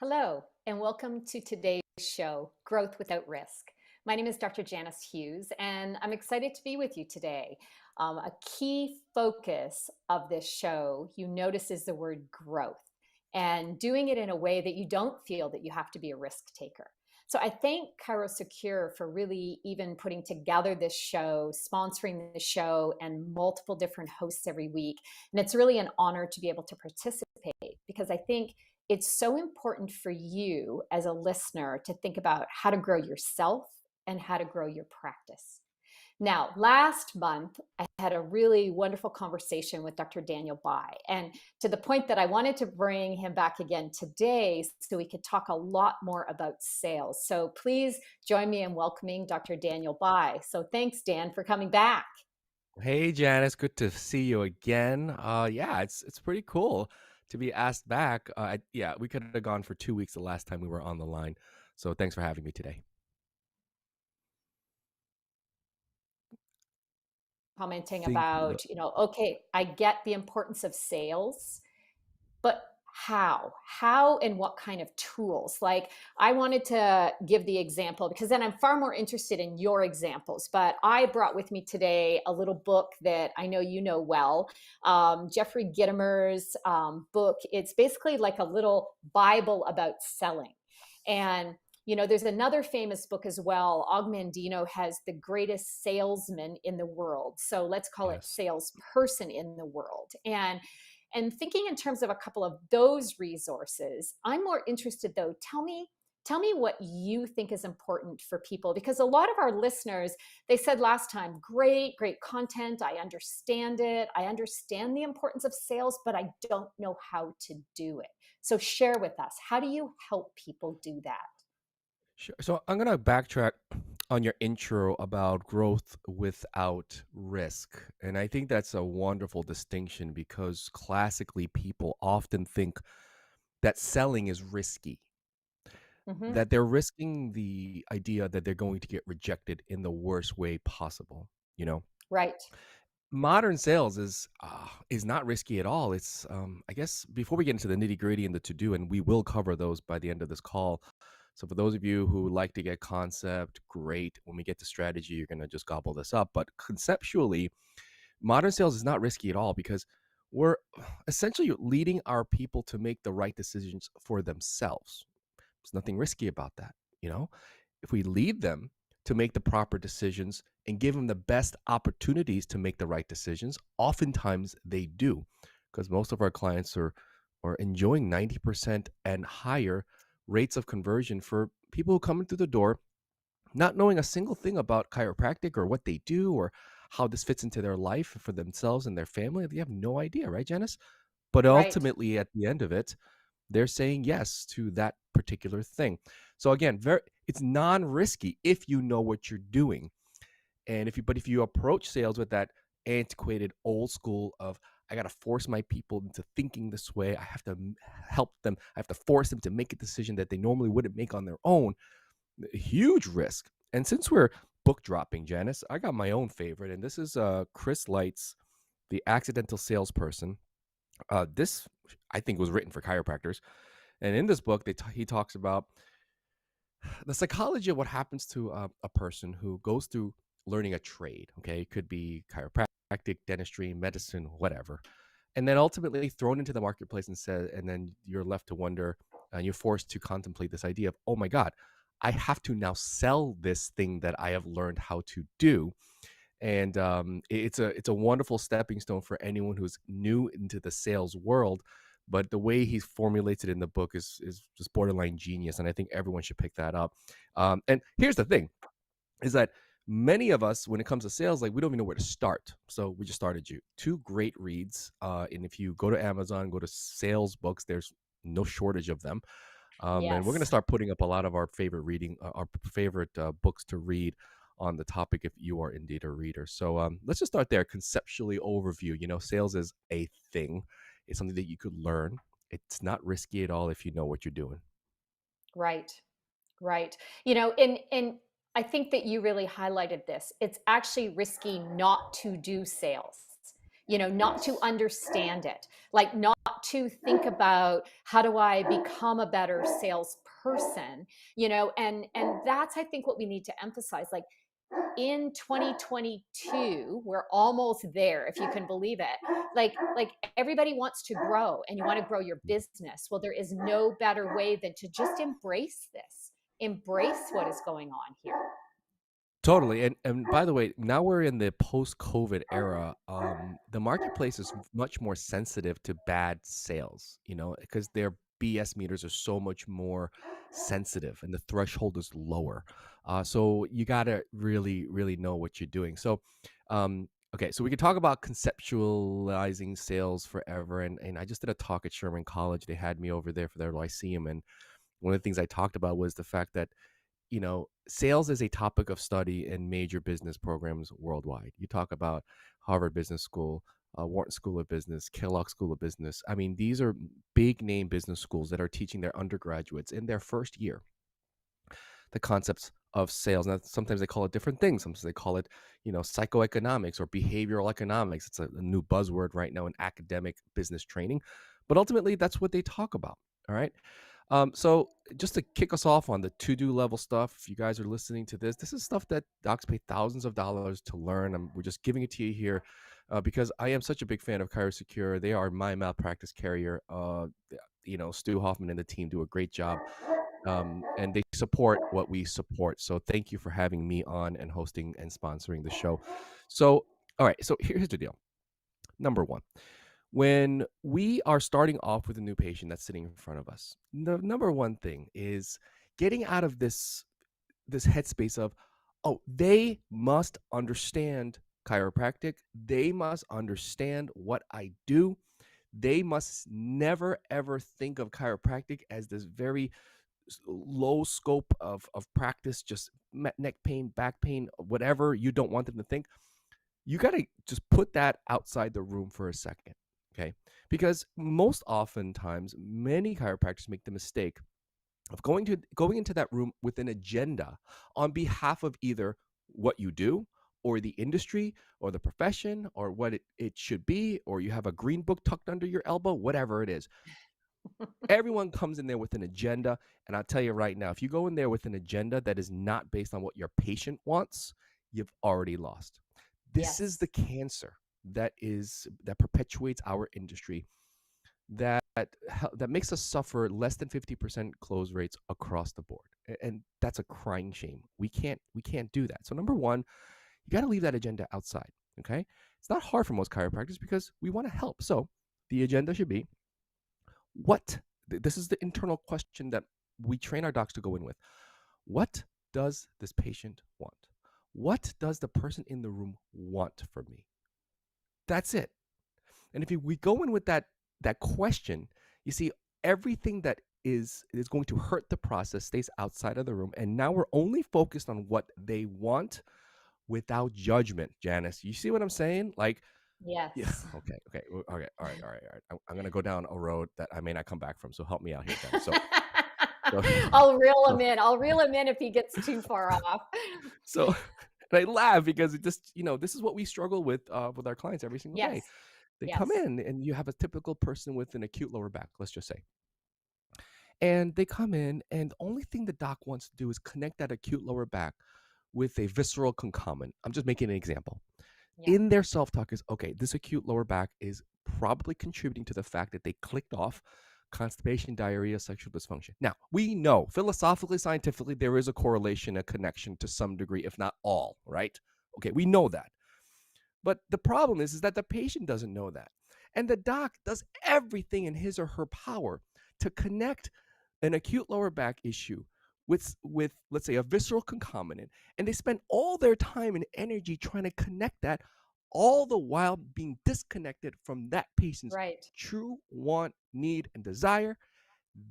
Hello, and welcome to today's show, Growth Without Risk. My name is Dr. Janice Hughes, and I'm excited to be with you today. A key focus of this show, you notice, is the word growth and doing it in a way that you don't feel that you have to be a risk taker. So I thank Cairo Secure for really even putting together this show, sponsoring the show, and multiple different hosts every week. And it's really an honor to be able to participate because I think it's so important for you as a listener to think about how to grow yourself and how to grow your practice. Now, last month, I had a really wonderful conversation with Dr. Daniel Bai, and to the point that I wanted to bring him back again today so we could talk a lot more about sales. So please join me in welcoming Dr. Daniel Bai. So thanks, Dan, for coming back. Hey Janice, good to see you again. Yeah, it's pretty cool to be asked back. Yeah, we could have gone for 2 weeks the last time we were on the line. So thanks for having me today. Commenting Think about, okay, I get the importance of sales, but how and what kind of tools? Like, I wanted to give the example because then I'm far more interested in your examples, but I brought with me today a little book that I know you know well, Jeffrey Gitomer's book. It's basically like a little bible about selling. And there's another famous book as well. Og Mandino has The Greatest Salesman in the World, so let's call it yes. Salesperson in the World. And thinking in terms of a couple of those resources, I'm more interested though. Tell me what you think is important for people, because a lot of our listeners, they said last time, great content. I understand it. I understand the importance of sales, but I don't know how to do it. So share with us, how do you help people do that? Sure. So I'm gonna backtrack on your intro about growth without risk. And I think that's a wonderful distinction because classically people often think that selling is risky, Hmm. that they're risking the idea that they're going to get rejected in the worst way possible, you know? Right. Modern sales is not risky at all. It's I guess before we get into the nitty gritty and the to do, and we will cover those by the end of this call. So for those of you who like to get concept, great. When we get to strategy, you're gonna just gobble this up. But conceptually, modern sales is not risky at all because we're essentially leading our people to make the right decisions for themselves. There's nothing risky about that, you know? If we lead them to make the proper decisions and give them the best opportunities to make the right decisions, oftentimes they do, because most of our clients are enjoying 90% and higher rates of conversion for people who come in through the door not knowing a single thing about chiropractic or what they do or how this fits into their life for themselves and their family. They have no idea, right, Janice? But Right. ultimately, at the end of it, they're saying yes to that particular thing. So again, it's non-risky if you know what you're doing. And if you approach sales with that antiquated old school of I got to force my people into thinking this way, I have to help them, I have to force them to make a decision that they normally wouldn't make on their own, huge risk. And since we're book dropping, Janice, I got my own favorite, and this is Chris Light's The Accidental Salesperson. This I think was written for chiropractors, and in this book, he talks about the psychology of what happens to a person who goes through learning a trade. Okay, it could be chiropractic, dentistry, medicine, whatever, and then ultimately thrown into the marketplace and then you're left to wonder, and you're forced to contemplate this idea of, oh my God, I have to now sell this thing that I have learned how to do. And it's a wonderful stepping stone for anyone who's new into the sales world. But the way he formulates it in the book is just borderline genius, and I think everyone should pick that up. And here's the thing: is that many of us, when it comes to sales, like we don't even know where to start. So we just started you two great reads, and if you go to Amazon, go to sales books, there's no shortage of them. And we're going to Yes. start putting up a lot of our favorite our favorite books to read on the topic if you are indeed a reader. So let's just start there. Conceptually overview. Sales is a thing. It's something that you could learn. It's not risky at all if you know what you're doing. Right. Right. And I think that you really highlighted this. It's actually risky not to do sales. not to understand it, like not to think about how do I become a better salesperson, and that's I think what we need to emphasize. Like in 2022, we're almost there, if you can believe it. Like everybody wants to grow and you want to grow your business. Well, there is no better way than to just embrace this. Embrace what is going on here. Totally. And by the way, now we're in the post-COVID era. The marketplace is much more sensitive to bad sales, because their BS meters are so much more sensitive and the threshold is lower. So you gotta really, really know what you're doing. So, okay, so we could talk about conceptualizing sales forever. And I just did a talk at Sherman College. They had me over there for their Lyceum, and one of the things I talked about was the fact that sales is a topic of study in major business programs worldwide. You talk about Harvard Business School, Wharton School of Business, Kellogg School of Business. I mean, these are big name business schools that are teaching their undergraduates in their first year the concepts of sales. Now, sometimes they call it different things. Sometimes they call it, psychoeconomics or behavioral economics. It's a new buzzword right now in academic business training, but ultimately that's what they talk about. All right. So just to kick us off on the to-do level stuff, if you guys are listening to this is stuff that docs pay thousands of dollars to learn. We're just giving it to you here because I am such a big fan of ChiroSecure. They are my malpractice carrier. Stu Hoffman and the team do a great job, and they support what we support. So thank you for having me on and hosting and sponsoring the show. So, all right. So here's the deal. Number one, when we are starting off with a new patient that's sitting in front of us, the number one thing is getting out of this headspace of, oh, they must understand chiropractic. They must understand what I do. They must never ever think of chiropractic as this very low scope of practice, just neck pain, back pain, whatever you don't want them to think. You got to just put that outside the room for a second. Okay. Because most oftentimes, many chiropractors make the mistake of going into that room with an agenda on behalf of either what you do or the industry or the profession or what it should be, or you have a green book tucked under your elbow, whatever it is. Everyone comes in there with an agenda. And I'll tell you right now, if you go in there with an agenda that is not based on what your patient wants, you've already lost. This is the Yes. cancer that perpetuates our industry, that makes us suffer less than 50% close rates across the board. And that's a crying shame. We can't do that. So number one, you got to leave that agenda outside. Okay. It's not hard for most chiropractors because we want to help. So the agenda should be, this is the internal question that we train our docs to go in with. What does this patient want? What does the person in the room want from me? That's it. And if we go in with that question, you see, everything that is going to hurt the process stays outside of the room. And now we're only focused on what they want without judgment. Janice, you see what I'm saying? Like, yeah. Yes. Okay. All right. I'm gonna go down a road that I may not come back from. So help me out here, Janice. So, I'll reel him so, in. I'll reel him in if he gets too far off. so and I laugh because it just, this is what we struggle with our clients every single day. Yes. They come Yes. in and you have a typical person with an acute lower back, let's just say. And they come in and the only thing the doc wants to do is connect that acute lower back with a visceral concomitant. I'm just making an example. Yeah. In their self-talk is, okay, this acute lower back is probably contributing to the fact that they clicked off constipation, diarrhea, sexual dysfunction. Now, we know philosophically, scientifically, there is a correlation, a connection to some degree, if not all, right? Okay, we know that. But the problem is that the patient doesn't know that. And the doc does everything in his or her power to connect an acute lower back issue with let's say a visceral concomitant, and they spend all their time and energy trying to connect that, all the while being disconnected from that patient's Right. true want, need, and desire.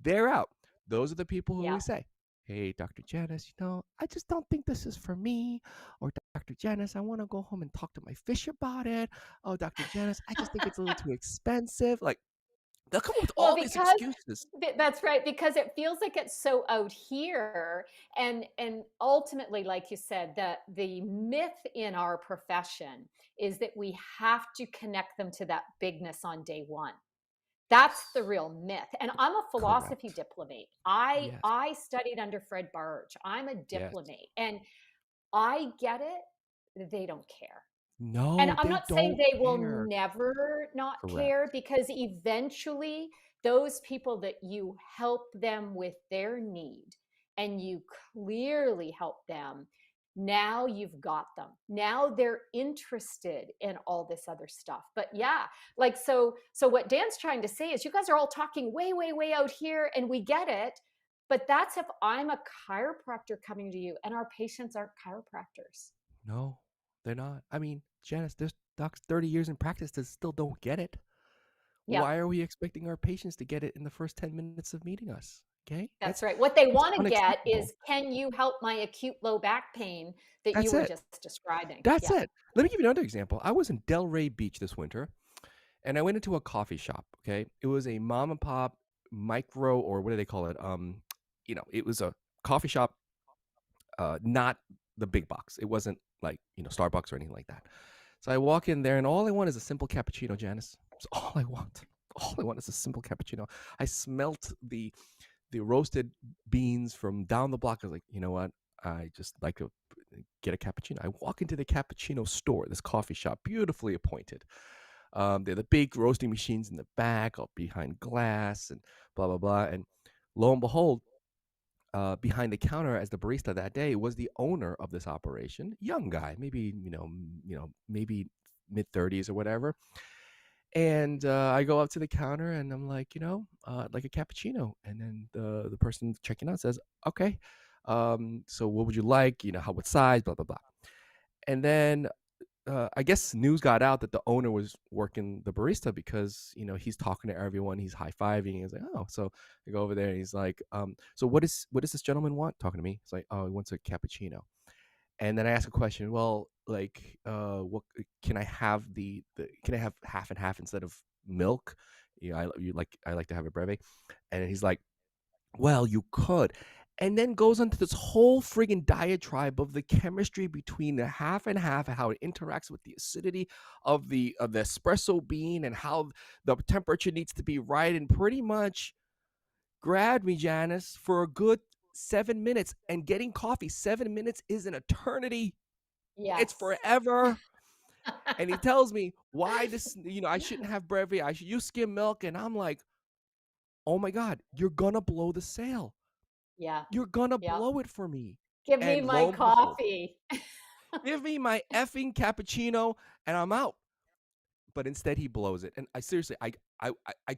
They're out. Those are the people who Yeah. we say, hey, Dr. Janice, I just don't think this is for me. Or Dr. Janice, I want to go home and talk to my fish about it. Oh, Dr. Janice, I just think it's a little too expensive. Like, they'll come up with Well, all these because excuses. that's right, because it feels like it's so out here, and ultimately, like you said, the myth in our profession is that we have to connect them to that bigness on day one. That's the real myth. And I'm a philosophy Correct. diplomate. I Yes. I studied under Fred Barge. I'm a Yes. diplomate, and I get it. They don't care. And No, I'm they not saying don't they will care. never not care, Correct. because eventually those people that you help them with their need and you clearly help them, now you've got them. Now they're interested in all this other stuff. But yeah, like so what Dan's trying to say is you guys are all talking way way way out here and we get it, but that's if I'm a chiropractor coming to you and our patients aren't chiropractors. No, they're not. I mean, Janice, there's docs 30 years in practice that still don't get it. Yep. Why are we expecting our patients to get it in the first 10 minutes of meeting us? Okay? That's right. What they That's want to get unacceptable. is, can you help my acute low back pain that you That's were it. just describing? That's Yeah. it. Let me give you another example. I was in Delray Beach this winter and I went into a coffee shop, okay? It was a mom and pop micro, or what do they call it? It was a coffee shop, not the big box. It wasn't like, Starbucks or anything like that. So I walk in there and all I want is a simple cappuccino, Janice. That's all I want. All I want is a simple cappuccino. I smelt the roasted beans from down the block. I was like, you know what? I just like to get a cappuccino. I walk into the cappuccino store, this coffee shop, beautifully appointed. They're the big roasting machines in the back, all behind glass, and blah blah blah. And lo and behold, behind the counter as the barista that day was the owner of this operation, young guy, maybe maybe mid 30s or whatever. And I go up to the counter and I'm like, I'd like a cappuccino. And then the person checking out says, okay, so what would you like? What size? Blah blah blah. And then I guess news got out that the owner was working the barista because he's talking to everyone, he's high fiving. He's like, oh, so I go over there and he's like, so what does this gentleman want? Talking to me, it's like, oh, he wants a cappuccino. And then I ask a question, well, like, what can I have can I have half and half instead of milk? I like to have a breve. And he's like, well, you could. And then goes into this whole friggin' diatribe of the chemistry between the half and half and how it interacts with the acidity of the espresso bean and how the temperature needs to be right, and pretty much grabbed me, Janice, for a good 7 minutes. And getting coffee, 7 minutes is an eternity. It's Yes. forever. And he tells me why this, I shouldn't have breve. I should use skim milk. And I'm like, oh my God, you're gonna blow the sale. Yeah. You're gonna Yeah. blow it for me. Give me And my lo and behold, coffee. give me my effing cappuccino and I'm out. But instead he blows it. And I seriously, I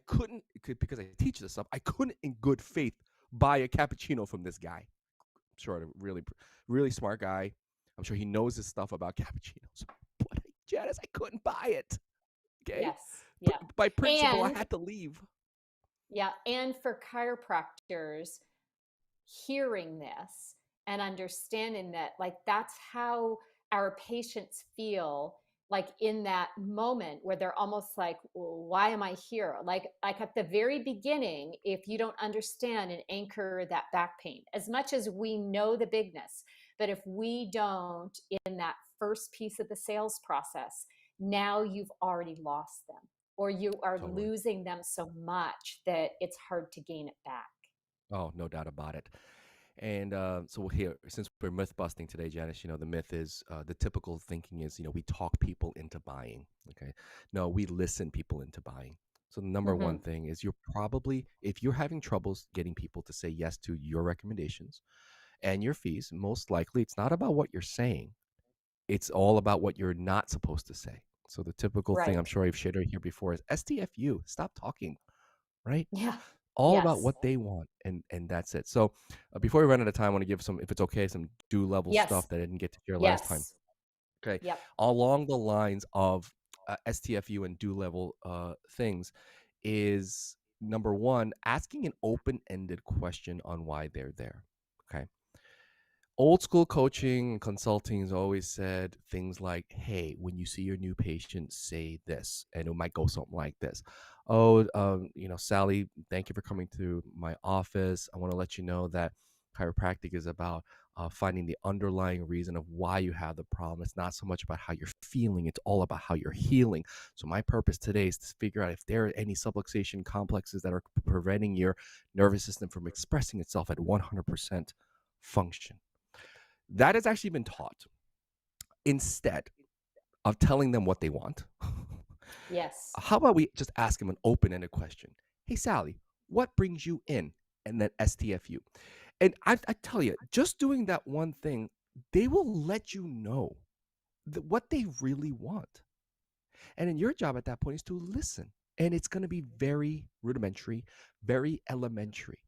couldn't, because I teach this stuff, I couldn't in good faith buy a cappuccino from this guy. I'm sure a really, really smart guy. I'm sure he knows his stuff about cappuccinos. But Janice, I couldn't buy it. Okay. Yes. Yeah. By principle, I And had to leave. yeah, and for chiropractors, hearing this and understanding that, like, that's how our patients feel, like in that moment where they're almost like, "Well, why am I here?" Like at the very beginning, if you don't understand and anchor that back pain, as much as we know the bigness, but if we don't in that first piece of the sales process, now you've already lost them, or you are Totally. losing them so much that it's hard to gain it back. Oh, no doubt about it. And so here, since we're myth busting today, Janice, the myth is the typical thinking is, we talk people into buying. Okay. No, we listen people into buying. So the number one Mhm. thing is, if you're having troubles getting people to say yes to your recommendations and your fees, most likely it's not about what you're saying. It's all about what you're not supposed to say. So the typical thing, I'm Right. sure I've shared it here before, is STFU, stop talking, right? Yeah. All about Yes. what they want, and that's it. So before we run out of time, I want to give some, if it's okay, some do level stuff Yes. that I didn't get to share last time. Yes. Okay, Yep. along the lines of STFU and do level things is, number one, asking an open-ended question on why they're there. Okay, old school coaching and consulting has always said things like, hey, when you see your new patient, say this. And it might go something like this. Oh, Sally, thank you for coming to my office. I want to let you know that chiropractic is about finding the underlying reason of why you have the problem. It's not so much about how you're feeling, it's all about how you're healing. So, my purpose today is to figure out if there are any subluxation complexes that are preventing your nervous system from expressing itself at 100% function. That has actually been taught instead of telling them what they want. Yes. How about we just ask them an open ended question? Hey, Sally, what brings you in? And then STFU. And I tell you, just doing that one thing, they will let you know what they really want. And then your job at that point is to listen. And it's going to be very rudimentary, very elementary.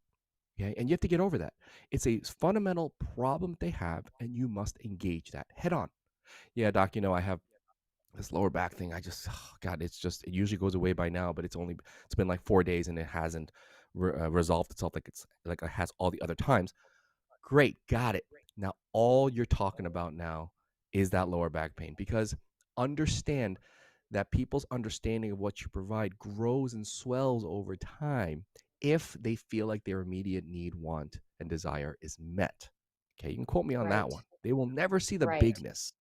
Okay. And you have to get over that. It's a fundamental problem they have, and you must engage that head on. Yeah, doc, I have this lower back thing. God, it usually goes away by now, but it's been like 4 days and it hasn't resolved itself like it has all the other times. Great, got it. Now, all you're talking about now is that lower back pain, because understand that people's understanding of what you provide grows and swells over time if they feel like their immediate need, want, and desire is met. Okay, you can quote me on that Right. one. They will never see the Right. bigness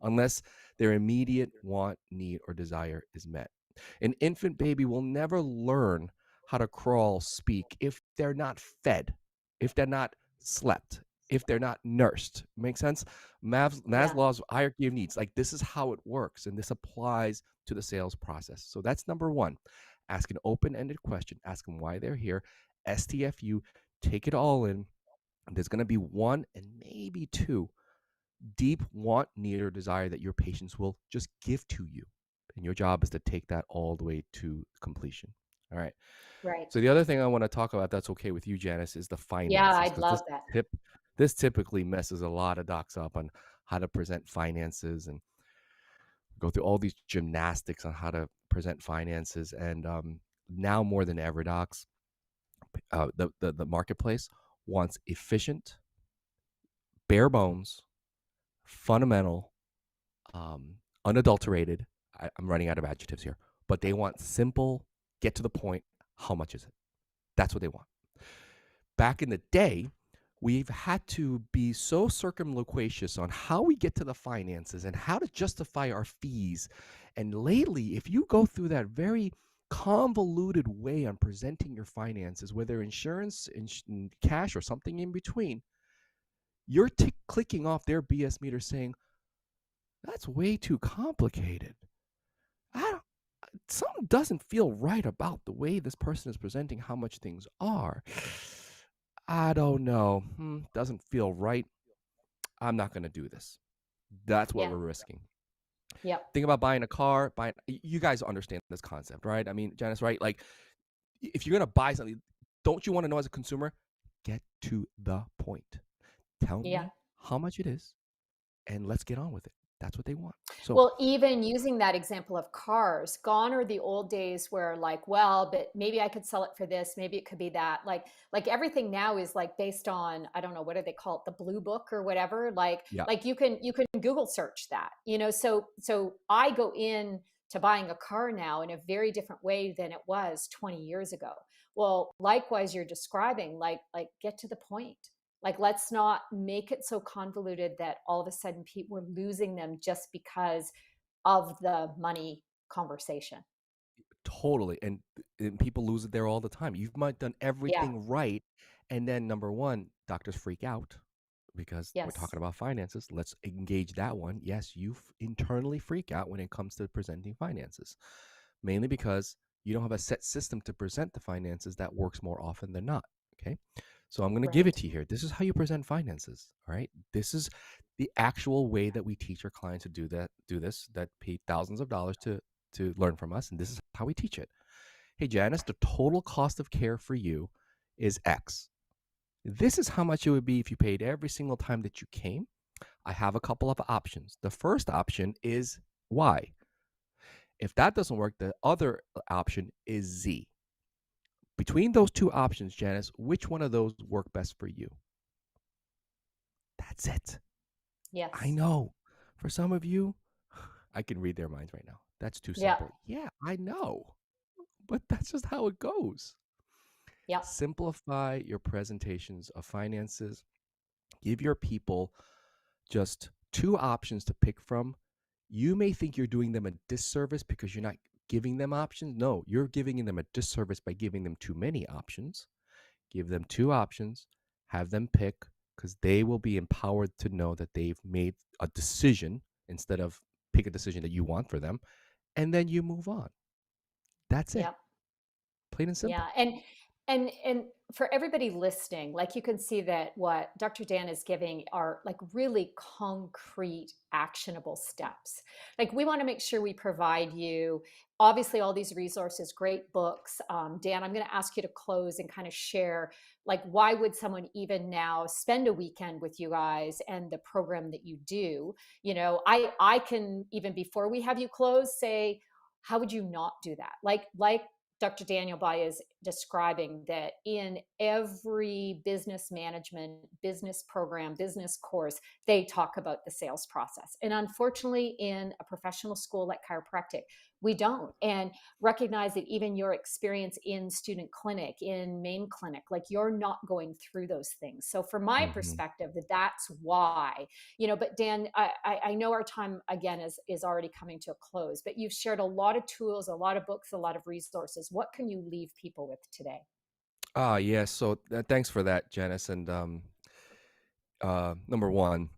unless their immediate want, need, or desire is met. An infant baby will never learn how to crawl, speak, if they're not fed, if they're not slept, if they're not nursed. Make sense? Yeah. Maslow's hierarchy of needs. Like, this is how it works, and this applies to the sales process. So that's number one. Ask an open-ended question. Ask them why they're here. STFU. Take it all in. There's going to be one and maybe two deep want, need, or desire that your patients will just give to you. And your job is to take that all the way to completion. All right. Right. So the other thing I want to talk about, that's okay with you, Janice, is the Yeah, finances, I'd because love that. this typically messes a lot of docs up on how to present finances and go through all these gymnastics on how to present finances. And now more than ever, docs, the marketplace wants efficient, bare bones, fundamental, unadulterated. I'm running out of adjectives here, but they want simple, get to the point. How much is it? That's what they want. Back in the day, we've had to be so circumloquacious on how we get to the finances and how to justify our fees. And lately, if you go through that very convoluted way on presenting your finances, whether insurance, cash, or something in between, you're clicking off their BS meter saying, that's way too complicated. I don't, something doesn't feel right about the way this person is presenting how much things are. I don't know. Doesn't feel right. I'm not going to do this. That's what Yeah. we're risking. Yep. Think about buying a car. You guys understand this concept, right? I mean, Janice, right? Like, if you're going to buy something, don't you want to know as a consumer? Get to the point. Tell Yeah. me how much it is, and let's get on with it. That's what they want. So, Well, even using that example of cars, gone are the old days where like, well, but maybe I could sell it for this, maybe it could be that. Like everything now is like based on, I don't know, what do they call it, the blue book or whatever. yeah, Like you can Google search that, so I go in to buying a car now in a very different way than it was 20 years ago. Well, likewise you're describing like get to the point. Like, let's not make it so convoluted that all of a sudden people we're losing them just because of the money conversation. totally. And people lose it there all the time. You might have done Yeah. everything right. And then, number one, doctors freak out because we're Yes. talking about finances. Let's engage that one. Yes, you internally freak out when it comes to presenting finances, mainly because you don't have a set system to present the finances that works more often than not. Okay. So I'm going to give it Right. to you here. This is how you present finances. All right. This is the actual way that we teach our clients to do this, that pay thousands of dollars to learn from us. And this is how we teach it. Hey, Janice, the total cost of care for you is X. This is how much it would be if you paid every single time that you came. I have a couple of options. The first option is Y. If that doesn't work, the other option is Z. Between those two options, Janice, which one of those work best for you? That's it. I Yes. know. For some of you, I can read their minds right now. That's too Yeah. simple. Yeah, I know. But that's just how it goes. Yeah. Simplify your presentations of finances. Give your people just two options to pick from. You may think you're doing them a disservice because you're not giving them options. No, you're giving them a disservice by giving them too many options. Give them two options, have them pick, because they will be empowered to know that they've made a decision instead of pick a decision that you want for them. And then you move on. That's it. Yeah. Plain and Yeah, simple. and for everybody listening, like you can see that what Dr. Dan is giving are like really concrete, actionable steps. Like we want to make sure we provide you, obviously, all these resources, great books. Dan, I'm going to ask you to close and kind of share, like, why would someone even now spend a weekend with you guys and the program that you do? You know, I can even before we have you close say, how would you not do that? Like Dr. Daniel Bai is describing that in every business management, business program, business course, they talk about the sales process. And unfortunately, in a professional school like chiropractic, we don't. And recognize that even your experience in student clinic, in main clinic, like you're not going through those things. So from my Hmm. perspective, that's why, but Dan, I know our time again is already coming to a close, but you've shared a lot of tools, a lot of books, a lot of resources. What can you leave people with today? Ah, yes. So thanks for that, Janice. And number one,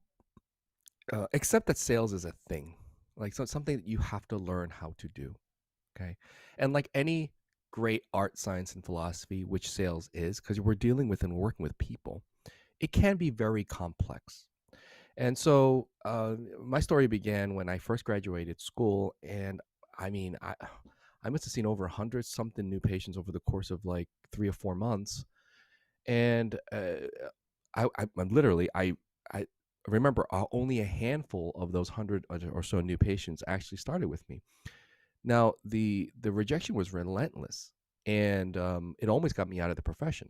accept that sales is a thing, like so it's something that you have to learn how to do. Okay, and like any great art, science, and philosophy, which sales is, because we're dealing with and working with people, it can be very complex. And so my story began when I first graduated school, and I mean, I must have seen over 100 something new patients over the course of like 3 or 4 months. And I'm literally, I remember only a handful of those 100 or so new patients actually started with me. Now, the rejection was relentless, and it almost got me out of the profession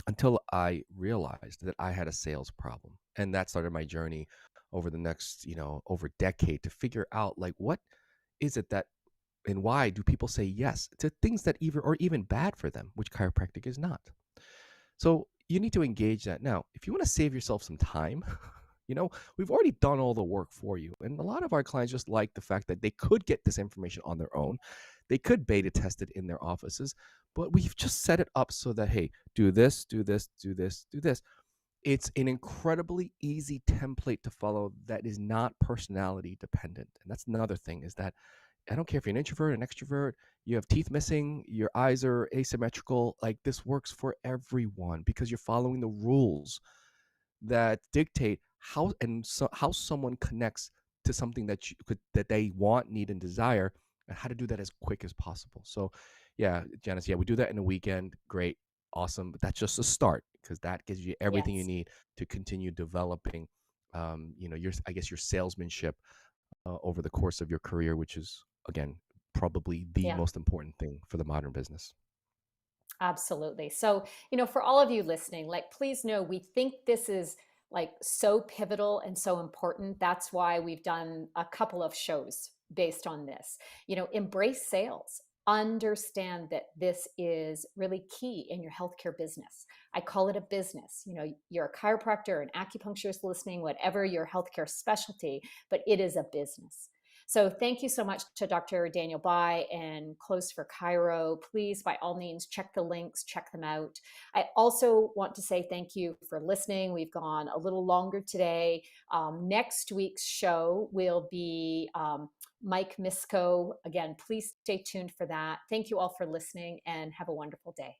until I realized that I had a sales problem. And that started my journey over the next, over decade to figure out like what is it that and why do people say yes to things that even bad for them, which chiropractic is not. So you need to engage that. Now, if you want to save yourself some time, you know, we've already done all the work for you. And a lot of our clients just like the fact that they could get this information on their own. They could beta test it in their offices, but we've just set it up so that, hey, do this, do this, do this, do this. It's an incredibly easy template to follow that is not personality dependent. And that's another thing is that I don't care if you're an introvert, an extrovert, you have teeth missing, your eyes are asymmetrical, like this works for everyone because you're following the rules that dictate how someone connects to something that they want, need, and desire, and how to do that as quick as possible. So, yeah, Janice, yeah, we do that in a weekend. Great, awesome, but that's just a start because that gives you everything you Yes. need to continue developing, your I guess your salesmanship over the course of your career, which is again probably the Yeah. most important thing for the modern business. Absolutely. So, for all of you listening, like, please know we think this is like so pivotal and so important. That's why we've done a couple of shows based on this. Embrace sales. Understand that this is really key in your healthcare business. I call it a business. You're a chiropractor, an acupuncturist listening, whatever your healthcare specialty, but it is a business. So thank you so much to Dr. Daniel Bai and Close for Chiro. Please, by all means, check the links, check them out. I also want to say thank you for listening. We've gone a little longer today. Next week's show will be Mike Misko. Again, please stay tuned for that. Thank you all for listening and have a wonderful day.